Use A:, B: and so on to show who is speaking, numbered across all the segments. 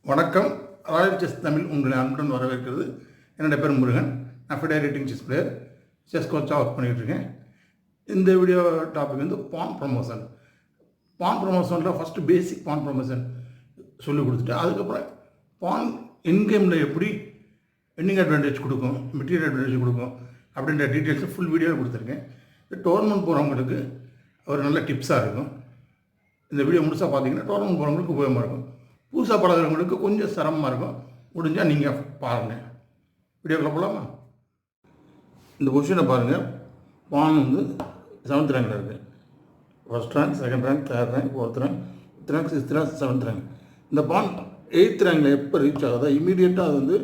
A: வணக்கம். Royal chess Tamil உங்களை அன்புடன் வரவேற்கிறது. என்னோட பேர் முருகன். நான் FIDE rating chess player, chess கோச்சாக ஒர்க் பண்ணிகிட்ருக்கேன். இந்த வீடியோ டாபிக் வந்து பான் ப்ரமோஷன். பான் ப்ரமோஷனில் ஃபஸ்ட்டு பேசிக் பான் ப்ரமோஷன் சொல்லிக் கொடுத்துட்டு, அதுக்கப்புறம் பான் இன்கேமில் எப்படி வின்னிங் அட்வான்டேஜ் கொடுக்கும், மெட்டீரியல் அட்வான்டேஜ் கொடுக்கும் அப்படின்ற டீட்டெயில்ஸை ஃபுல் வீடியோவில் கொடுத்துருக்கேன். இந்த டோர்னமெண்ட் போகிறவங்களுக்கு ஒரு நல்ல டிப்ஸாக இருக்கும். இந்த வீடியோ முழுசாக பார்த்தீங்கன்னா டோர்னமெண்ட் போகிறவங்களுக்கு உபயோகமாக இருக்கும். புதுசாக பழகிறவங்களுக்கு கொஞ்சம் சிரமமாக இருக்கும். முடிஞ்சால் நீங்கள் பாருங்கள். வீடியோக்குள்ளே போகலாமா? இந்த பொசிஷனை பாருங்கள். பான் வந்து 7th ரேங்கில் இருக்குது. First rank, second rank, third rank, 4th rank, 5th rank, 6th rank, 7th rank. இந்த பான் 8th ரேங்கில் எப்போ ரீச் ஆகுதோ இமீடியட்டாக அது வந்து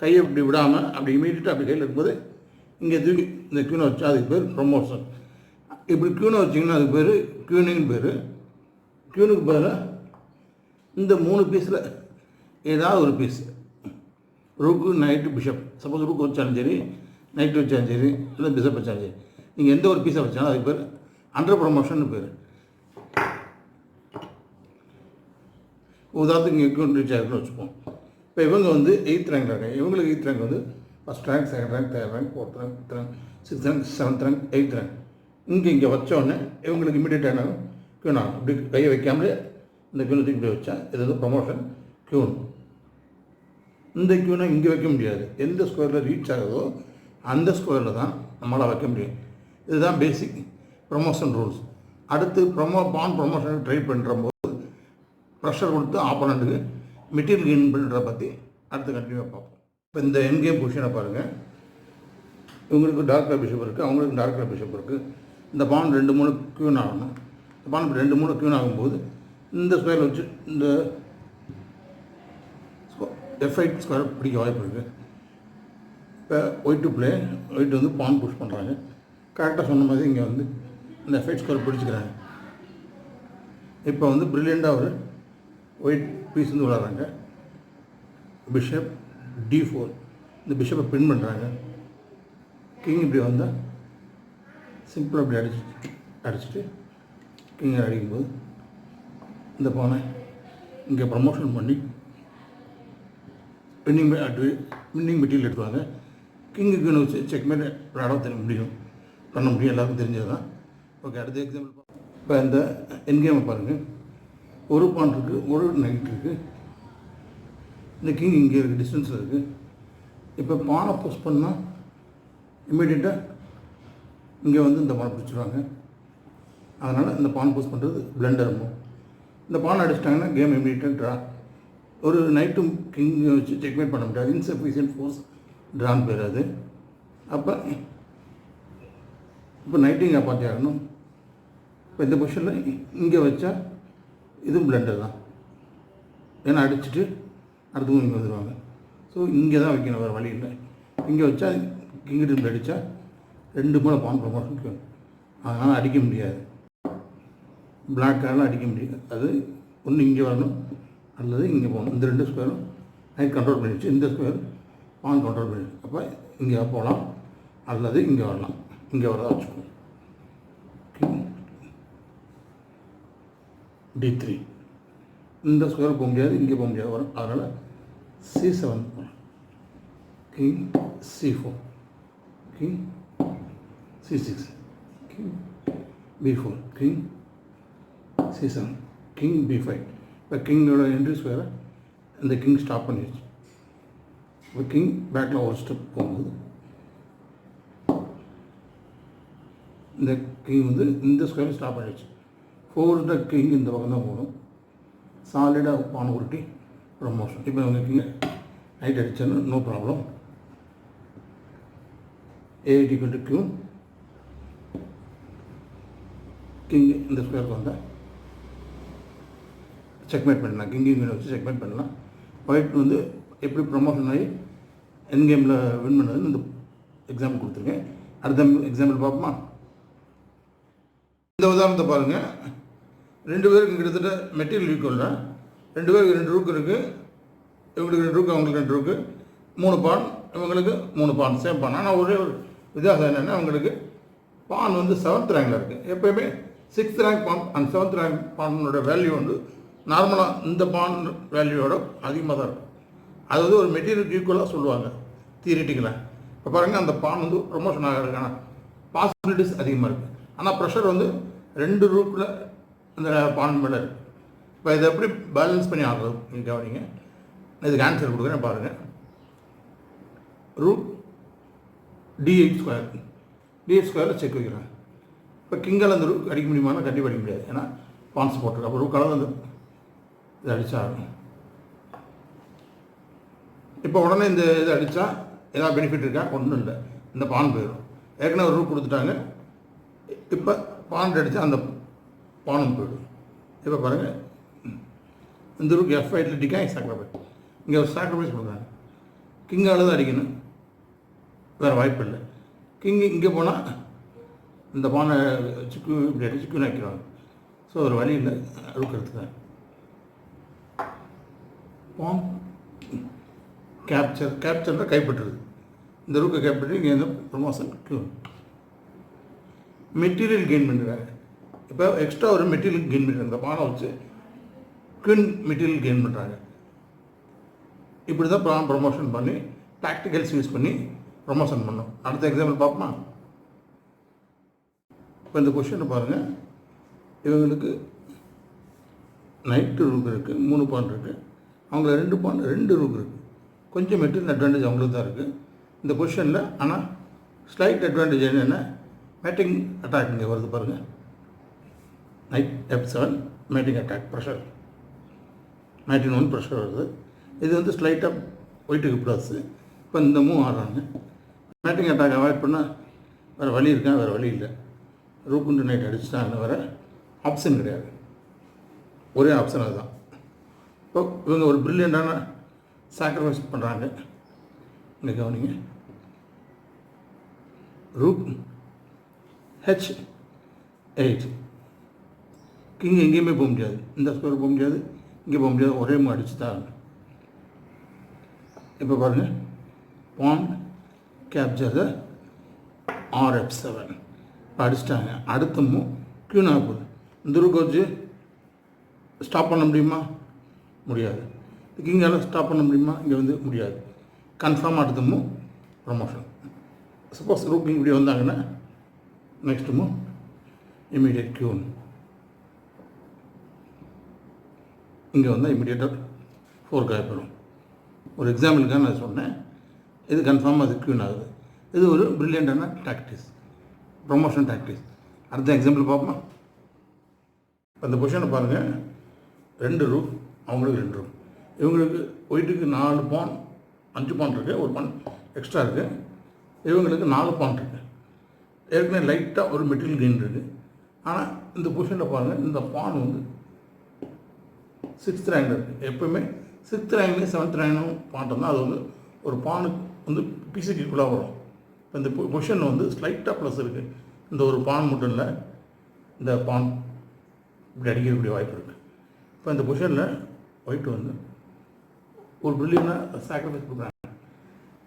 A: கையை இப்படி விடாமல் அப்படி இமீடியட்டாக அப்படி கையில் இருக்கும்போது இங்கே தூக்கி இந்த க்யூனை வச்சா அதுக்கு பேர் ப்ரொமோஷன். இப்படி க்யூனை வச்சிங்கன்னா அதுக்கு பேர் க்யூனின்னு பேர். க்யூனுக்கு பேர் இந்த 3 பீஸில் ஏதாவது ஒரு piece, rook, knight, bishop. Suppose rook வச்சாலும் சரி, நைட்டு வச்சாலும் சரி, இல்லை பிஷப் வச்சாலும் சரி, நீங்கள் எந்த ஒரு பீஸை வச்சாலும் அதுக்கு பேர் அண்டர் ப்ரமோஷன் பேர். உதாரணத்துக்கு இங்கே க்யூன் ரீச் ஆகிருக்குன்னு வச்சுப்போம். இப்போ இவங்க வந்து 8th ரேங்கில் இருக்காங்க. இவங்களுக்கு 8th ரேங்க் வந்து first rank, second rank, third rank, 4th rank, 5th rank, 6th rank, 7th rank, 8th rank. இங்கே வச்சோடனே இவங்களுக்கு இமீடியட்டாக க்யூன் ஆகும். இப்படி கையை வைக்காமலே இந்த க்யூனை இப்படி வச்சா இது வந்து ப்ரமோஷன் க்யூன். இந்த க்யூனை இங்கே வைக்க முடியாது. எந்த ஸ்கொயரில் ரீச் ஆகுதோ அந்த ஸ்கொயரில் தான் நம்மளால் வைக்க முடியும். இதுதான் பேசிக் ப்ரமோஷன் ரூல்ஸ். அடுத்து பான் ப்ரமோஷன் ட்ரை பண்ணுற போது ப்ரெஷர் கொடுத்து ஆப்போனண்ட்டுக்கு மெட்டீரியல் கெயின் பண்ணுறத பற்றி அடுத்து கண்டினியூவாக பார்ப்போம். இப்போ இந்த என்கேம் பொசிஷனை பாருங்கள். இவங்களுக்கு டார்க் கலர் பிஷப் இருக்குது, அவங்களுக்கு டார்க் கலர் பிஷப் இருக்குது. இந்த பான் 2-3 க்யூன் ஆகணும். இந்த பான் 2-3 க்யூன் ஆகும்போது இந்த ஸ்கொயரில் வச்சு இந்த F8 ஸ்கொயர் பிடிக்க வாய்ப்பு இருக்குது. இப்போ ஒயிட் டு பிளே, ஒயிட் வந்து பான் புஷ் பண்ணுறாங்க. கரெக்டாக சொன்ன மாதிரி இங்கே வந்து இந்த F8 ஸ்கொயர் பிடிச்சிக்கிறாங்க. இப்போ வந்து ப்ரில்லியண்ட்டாக ஒரு ஒயிட் பீஸ் வந்து விளாட்றாங்க. பிஷப் D4, இந்த பிஷப்பை பின் பண்ணுறாங்க. கிங் இப்படி வந்தால் சிம்பிளாக இப்படி அடிச்சுட்டு கிங் அடிக்கும்போது இந்த பானை இங்கே ப்ரமோஷன் பண்ணி வின்னிங் மெட்டீரியல் எடுத்துவாங்க. கிங்குன்னு வச்சு செக்மேட் விளையாட பண்ண முடியும். எல்லாருக்கும் தெரிஞ்சது தான். ஓகே, அடுத்த எக்ஸாம்பிள். இப்போ இந்த என்கேமை பாருங்கள். ஒரு பான் இருக்குது, ஒரு நைட் இருக்குது. இந்த கிங் இங்கே இருக்குது, டிஸ்டன்ஸில் இருக்குது. இப்போ பானை புஷ் பண்ணால் இம்மீடியட்டாக இங்கே வந்து இந்த பானை பிடிச்சிடுவாங்க. அதனால் இந்த பான் புஷ் பண்ணுறது பிளண்டர் இருக்கும். இந்த பான் அடிச்சிட்டாங்கன்னா கேம் இமீடியட்டாக ட்ரா. ஒரு நைட்டும் கிங் வச்சு செக்மேட் பண்ண முடியாது. இன்சஃபிஷியன்ட் ஃபோர்ஸ் ட்ரான் பேர் அது. அப்போ நைட்டிங் பார்த்து ஆகணும். இப்போ இந்த பொசிஷனில் இங்கே வச்சா இதுவும் பிளண்டர் தான். ஏன்னா அடிச்சுட்டு அடுத்தவங்க இங்கே வந்துடுவாங்க. ஸோ இங்கே தான் வைக்கணும், வேறு வழி இல்லை. இங்கே வச்சா கிங் டீமில் அடித்தா 2 மேலே பான் ப்ரமோஷன். அதனால் அடிக்க முடியாது. பிளாக்காலாம் அடிக்க முடியாது. அது ஒன்று இங்கே வரணும் அல்லது இங்கே போகணும். இந்த 2 ஸ்கொயரும் நைட் கண்ட்ரோல் பண்ணிடுச்சு. இந்த ஸ்கொயர் பான் கண்ட்ரோல் பண்ணிடுச்சு. அப்போ இங்கே போகலாம் அல்லது இங்கே வரலாம். இங்கே வரதா வச்சுக்கோங்க. D3, இந்த ஸ்கொயர் போக முடியாது, இங்கே போக முடியாது வரும். அதனால் C7, king C4, king C6, king B4, king C7, king B5. இப்போ கிங்கோட என்ட்ரி ஸ்கொயரை இந்த கிங் ஸ்டாப் பண்ணிடுச்சு. இப்போ கிங் பேக்கில் ஒரு ஸ்டெப் போகும்போது இந்த கிங் வந்து இந்த ஸ்கொயர் ஸ்டாப் பண்ணிடுச்சு. 4th கிங் இந்த பக்கம் தான் போகணும். சாலிடாக பானை உருட்டி ப்ரமோஷன். இப்போ அவங்க கிங் நைட் அடித்தாலும் no problem. A= Q. King இந்த ஸ்கொயருக்கு வந்தால் செக்மேட் பண்ணலாம். கிங் வச்சு செக்மேட் பண்ணலாம். ஒயிட் வந்து எப்படி ப்ரமோஷன் ஆகி என் கேமில் வின் பண்ணதுன்னு இந்த எக்ஸாம்பிள் கொடுத்துருக்கேன். அடுத்த எக்ஸாம்பிள் பார்ப்போமா? இந்த உதாரணத்தை பாருங்கள். 2 பேருக்கு கிட்டத்தட்ட மெட்டீரியல் ஈக்குவல்னா 2 பேருக்கு 2 ரூக்கு இருக்குது. இவங்களுக்கு 2 ரூக்கு, அவங்களுக்கு 2 ரூக்கு, 3 பான், இவங்களுக்கு 3 பான், சேம் பான். ஆனால் ஒரே ஒரு வித்தியாசம் என்னென்னா அவங்களுக்கு பான் வந்து 7th ரேங்கில் இருக்குது. எப்போயுமே 6th rank pawn and 7th rank பானோட வேல்யூ வந்து நார்மலாக இந்த பான் வேல்யூவோட அதிகமாக தான் இருக்கும். அது வந்து ஒரு மெட்டீரியல் ஈக்குவலாக சொல்லுவாங்க தியரிட்டிக்கலாக. இப்போ பாருங்கள், அந்த பான் வந்து ப்ரொமோஷன் ஆகிறதுக்கான பாசிபிலிட்டிஸ் அதிகமாக இருக்குது. ஆனால் ப்ரெஷர் வந்து 2 ரூட்டில் அந்த பான் மேலே இருக்குது. இப்போ இதை எப்படி பேலன்ஸ் பண்ணி ஆடுறது நீங்கள் கவனிங்க. இதுக்கு ஆன்சர் கொடுக்குறேன் பாருங்கள். ரூட் dh², dh² செக் வைக்கிறேன். இப்போ கிங்கால் அந்த ரூட் அடிக்க முடியுமானா கண்டிப்பாக அடிக்க முடியாது, ஏன்னா பான்ஸ் போட்டிருக்கு. அப்போ ரூக்கால் வந்து இது அடித்தா ஆகும். இப்போ உடனே இந்த இது அடித்தா ஏதாவது பெனிஃபிட் இருக்கா? ஒன்றும் இல்லை, இந்த பான் போயிடும். ஏற்கனவே ஒரு ரூட் கொடுத்துட்டாங்க, இப்போ பான் அடித்தா அந்த பானும் போயிடும். இப்போ பாருங்கள், இந்த ரூக்கு F8 டிகாய் சாக்ரிஃபைஸ், இங்கே ஒரு சாக்ரிஃபைஸ் கொடுக்குறாங்க. கிங்கால் தான் அடிக்கணும், வேறு வாய்ப்பு இல்லை. கிங்கு இங்கே போனால் இந்த பானை சிக்கு இப்படி அடி சிக்குன்னு வைக்கிறாங்க. ஸோ ஒரு வழி இல்லை அழுக்கிறதுக்கு. பான் கேப்சர்னால் கைப்பற்றுறது. இந்த ரூக்கை கைப்பற்றி இங்கே வந்து ப்ரொமோஷன் க்யூன் மெட்டீரியல் கெயின் பண்ணுறாங்க. இப்போ எக்ஸ்ட்ரா ஒரு மெட்டீரியல் கெயின் பண்ணுறாங்க. இந்த பானை வச்சு க்யூன் மெட்டீரியல் கெயின் பண்ணுறாங்க. இப்படி தான் பான் ப்ரொமோஷன் பண்ணி டாக்டிக்கல்ஸ் யூஸ் பண்ணி ப்ரொமோஷன் பண்ணோம். அடுத்த எக்ஸாம்பிள் பார்ப்போமா? இப்போ இந்த கொஷினை பாருங்கள். இவங்களுக்கு நைட்டு ரூக் இருக்குது, 3 பான் இருக்குது. அவங்கள 2 பான் 2 ரூக் இருக்குது. கொஞ்சம் மெட்டீரியல் அட்வான்டேஜ் அவங்களுக்கு தான் இருக்குது இந்த கொஷனில். ஆனால் ஸ்லைட் அட்வான்டேஜ் என்னென்னா மேட்டிங் அட்டாக் இங்கே வருது பாருங்கள். Night F7 matting attack pressure, matting 1 pressure வருது. இது வந்து ஸ்லைட்டாக ஒயிட்டுக்கு ப்ளஸ். இப்போ இந்த மூவ் ஆடுறாங்க. மேட்டிங் அட்டாக் அவாய்ட் பண்ணால் வேறு வழி இருக்கா? வேறு வழி இல்லை. ரூக்குண்டு நைட் அடிச்சுட்டாங்க, வேறு ஆப்ஷன் கிடையாது. ஒரே ஆப்ஷன் அதுதான். இப்போ இவங்க ஒரு ப்ரில்லியண்டான சாக்ரிஃபைஸ் பண்ணுறாங்க. இங்கே கவனிங்க. ரூக் H8, கிங் எங்கேயுமே போக முடியாது. இந்த ஸ்கொயர் போக முடியாது, இங்கே போக முடியாது. ஒரே மூவ் அடிச்சு தான். இப்போ பாருங்கள், பான் கேப்சர் RF7 அடிச்சிட்டாங்க. அடுத்த மூவ் க்யூன் ஆகுது. இந்த ரூக் வச்சு ஸ்டாப் பண்ண முடியுமா? முடியாது. கிங்கால் ஸ்டாப் பண்ண முடியுமா? இங்கே வந்து முடியாது. கன்ஃபார்ம் அடுத்த மூவ் ப்ரொமோஷன். சப்போஸ் ரூக் இப்படி வந்தாங்கன்னா நெக்ஸ்ட் மூவ் இமீடியட் க்யூன். இங்கே வந்தால் இமீடியட்டாக 4 காய்ப்படும். ஒரு எக்ஸாம்பிளுக்காக நான் சொன்னேன். இது கன்ஃபார்மாக அது க்யூன் ஆகுது. இது ஒரு ப்ரில்லியண்டான டாக்டிக்ஸ், ப்ரொமோஷன் டாக்டிக்ஸ். அடுத்த எக்ஸாம்பிள் பார்ப்போம். அந்த பொசிஷனை பாருங்கள். 2 ரூக், அவங்களுக்கு 2 ரூக். இவங்களுக்கு ஒயிட்டுக்கு 4 பான் 5 பான் இருக்குது, ஒரு பான் எக்ஸ்ட்ரா இருக்குது. இவங்களுக்கு 4 பான் இருக்குது. ஏற்கனவே லைட்டாக ஒரு மெட்டீரியல் கெயின் இருக்குது. ஆனால் இந்த பொசிஷனில் பாருங்கள், இந்த பான் வந்து 6th ரேங்கில் இருக்குது. எப்போயுமே 6th ரேங்க்லேயும் 7th ரேங்கும் பாட்டம் தான். அது வந்து ஒரு பானுக்கு வந்து பிசிக்கு ஈக்குவலாக வரும். இப்போ இந்த பொசிஷனில் வந்து ஸ்லைட்டாக ப்ளஸ் இருக்குது. இந்த ஒரு பான் மட்டும் இல்லை, இந்த பான் இப்படி அடிக்கக்கூடிய வாய்ப்பு இருக்குது. இப்போ இந்த பொசிஷனில் ஒயிட் வந்து ஒரு பில்லியனாக சாக்ரிஃபைஸ் கொடுக்குறாங்க.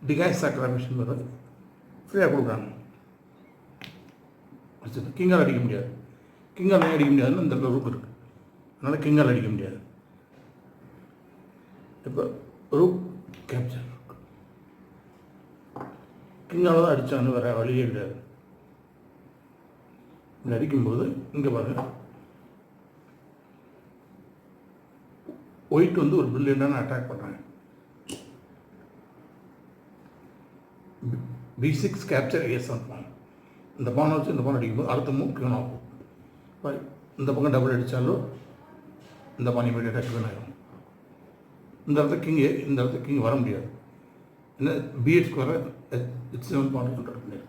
A: டிகாய் சாக்ரிஃபைஸ் வர ஃப்ரீயாக கொடுக்குறாங்க. கிங்கால் அடிக்க முடியாது. கிங்கால் அடிக்க முடியாதுன்னு இந்த ரூக் இருக்குது. அதனால் கிங்கால் அடிக்க முடியாது. இப்போ ரூக் கேப்சர், கிங்கால் தான் அடித்தான்னு வேறு வழியே கிடையாது. இங்கே அடிக்கும்போது இங்கே பாருங்கள், ஒயிட் வந்து ஒரு பில்லியனான அட்டாக் பண்ணுறாங்க. B6 கேப்சர் A7 பான். இந்த பானை வச்சு இந்த பான் அடிக்கும்போது அடுத்த மூவ் க்யூன் ஆகும். இப்போ இந்த பக்கம் டபுள் அடித்தாலும் இந்த பான் இமீடியட்டாக க்யூன் ஆகிடும். இந்த இடத்துல கிங், இந்த இடத்துல கிங் வர முடியாது. என்ன BH² H7 பான் கண்ட்ரோல் பண்ணிடு.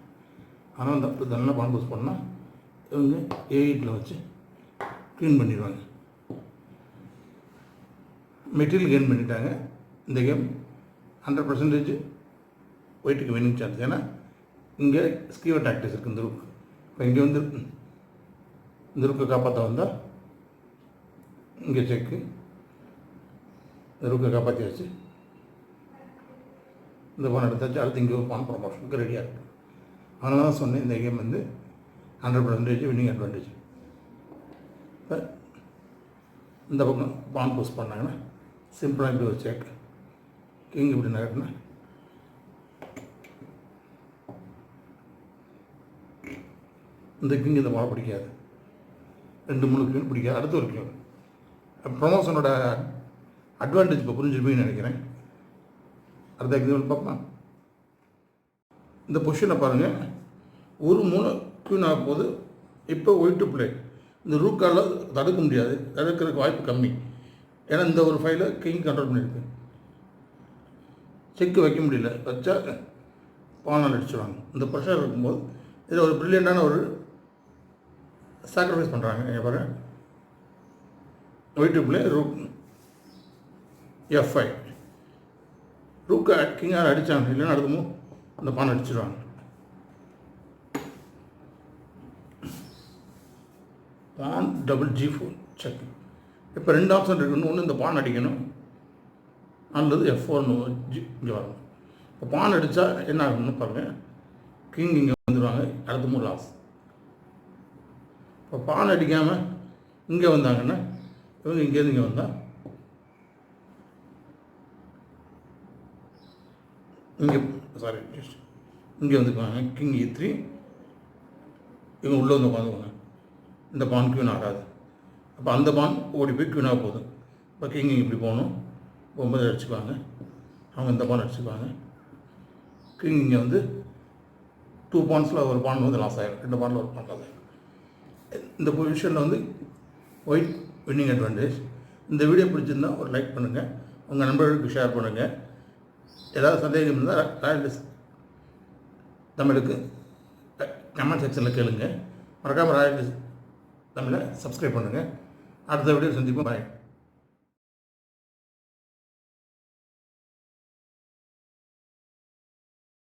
A: ஆனால் இந்த நல்லா பான் பூஸ் பண்ணால் இவங்க A8 வச்சு க்ளீன் பண்ணிடுவாங்க. மெட்டீரியல் கெயின் பண்ணிட்டாங்க. இந்த கேம் 100% ஒயிட்டுக்கு வின்னிங் சான்ஸ். ஏன்னா இங்கே ஸ்கீவர் டாக்டிக்ஸ் இருக்குது இந்த ரூக். இப்போ இங்கே வந்து இந்த ரூக்கை காப்பாற்ற வந்தால் இங்கே செக்கு, இந்த ரூக்கை காப்பாற்றியாச்சு. இந்த பான் எடுத்தாச்சு. அடுத்து இங்கே ஒரு பான் ப்ரொமோஷனுக்கு ரெடியாக இருக்குது. அதனால தான் சொன்னேன், இந்த கேம் வந்து 100% வின்னிங் அட்வான்டேஜ். இப்போ இந்த பக்கம் பான் புஷ் பண்ணாங்கன்னா சிம்பிளாக இப்படி ஒரு செக், கிங் இப்படி நகட்டினா இந்த கிங் இந்த பால் பிடிக்காது, 2-3 கிங் பிடிக்காது, அடுத்து ஒரு கிங். ப்ரொமோஷனோட அட்வான்டேஜ் இப்போ புரிஞ்சுருப்பீங்கன்னு நினைக்கிறேன். அடுத்த எக்ஸாம்பிள் பார்ப்போம். இந்த பொசிஷனை பாருங்கள், ஒரு 3 கியூன் ஆக போது. இப்போ ஒயிட் டு பிளே, இந்த ரூக்கால் தடுக்க முடியாது, தடுக்கிறதுக்கு வாய்ப்பு கம்மி. ஏன்னா இந்த ஒரு ஃபைலை கிங் கண்ட்ரோல் பண்ணியிருக்கு. செக்கு வைக்க முடியல, வச்சா பானால் அடிச்சுடுவாங்க. இந்த ப்ரெஷர் இருக்கும்போது இதில் ஒரு ப்ரில்லியண்டான ஒரு சாக்ரிஃபைஸ் பண்ணுறாங்க. பாருங்க, white to play rook F5, ரூக்கை கிங்காக அடித்தாங்க, இல்லைன்னா அடுத்தமோ அந்த பானை அடிச்சிடுவாங்க. பான் டபுள் G4 செக். இப்போ 2 ஆப்ஷன் இருக்குன்னு, ஒன்று இந்த பான் அடிக்கணும், அல்லது F4 இங்கே வரணும். இப்போ பான் அடித்தா என்ன ஆகணும்னு பாருங்கள், கிங் இங்கே வந்துடுவாங்க, அடுத்தமோ லாஸ். இப்போ பான் அடிக்காமல் இங்கே வந்தாங்கன்னா இவங்க இங்கேருந்து இங்கே வந்தால் இங்கே இங்கே வந்துக்குவாங்க, கிங் E3, இவங்க உள்ளே வந்து உட்காந்துக்குவாங்க. இந்த பான் கியூன் ஆகாது. அப்போ அந்த பான் ஓடி போய் கியூனாக போகுது. இப்போ கிங் இப்படி போகணும், 9 அடிச்சுக்குவாங்க, அவங்க இந்த பான் அடிச்சுக்குவாங்க. கிங் இங்கே வந்து 2 பான்ஸில் ஒரு பான் வந்து லாஸ் ஆகிடும், 2 பானில் ஒரு பான் லாஸ் ஆகிடும். இந்த பொசிஷனில் வந்து ஒயிட் வின்னிங் அட்வான்டேஜ். இந்த வீடியோ பிடிச்சிருந்தால் ஒரு லைக் பண்ணுங்கள், உங்கள் நண்பர்களுக்கு ஷேர் பண்ணுங்கள். ஏதாவது சந்தேகம் இருந்தால் ராயல் தமிழுக்கு கமெண்ட் செக்ஷனில் கேளுங்க. மறக்காமல் ராயல் தமிழை சப்ஸ்கிரைப் பண்ணுங்கள். அடுத்த வீடியோ சந்திப்போம். பாய்.